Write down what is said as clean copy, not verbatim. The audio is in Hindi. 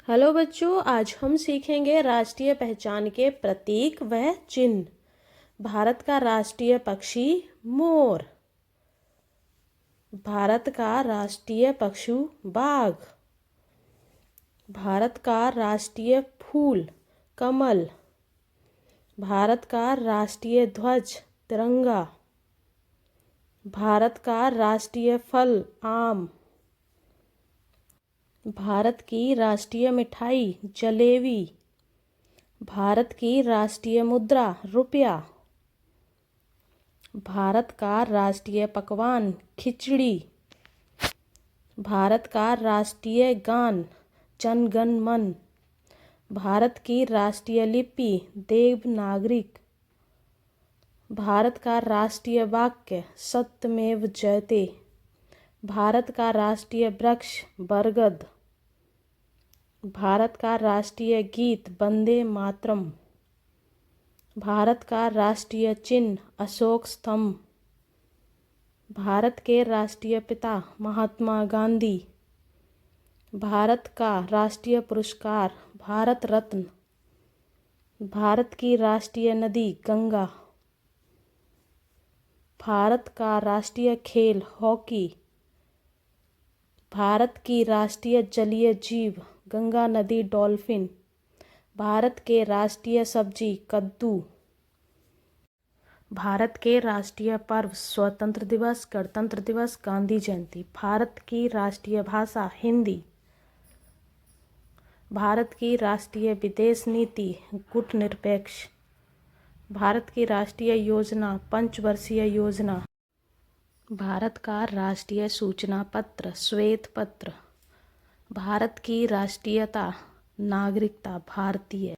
हेलो बच्चों, आज हम सीखेंगे राष्ट्रीय पहचान के प्रतीक व चिन्ह। भारत का राष्ट्रीय पक्षी मोर। भारत का राष्ट्रीय पशु बाघ। भारत का राष्ट्रीय फूल कमल। भारत का राष्ट्रीय ध्वज तिरंगा। भारत का राष्ट्रीय फल आम। भारत की राष्ट्रीय मिठाई जलेबी। भारत की राष्ट्रीय मुद्रा रुपया। भारत का राष्ट्रीय पकवान खिचड़ी। भारत का राष्ट्रीय गान जन गण मन। भारत की राष्ट्रीय लिपि देवनागरी। भारत का राष्ट्रीय वाक्य सत्यमेव जयते। भारत का राष्ट्रीय वृक्ष बरगद। भारत का राष्ट्रीय गीत वंदे मातरम। भारत का राष्ट्रीय चिन्ह अशोक स्तंभ। भारत के राष्ट्रीय पिता महात्मा गांधी। भारत का राष्ट्रीय पुरस्कार भारत रत्न। भारत की राष्ट्रीय नदी गंगा। भारत का राष्ट्रीय खेल हॉकी। भारत की राष्ट्रीय जलीय जीव गंगा नदी डॉल्फिन। भारत के राष्ट्रीय सब्जी कद्दू। भारत के राष्ट्रीय पर्व स्वतंत्र दिवस गणतंत्र दिवस गांधी जयंती। भारत की राष्ट्रीय भाषा हिंदी। भारत की राष्ट्रीय विदेश नीति गुटनिरपेक्ष। भारत की राष्ट्रीय योजना पंचवर्षीय योजना। भारत का राष्ट्रीय सूचना पत्र श्वेत पत्र। भारत की राष्ट्रीयता नागरिकता भारतीय।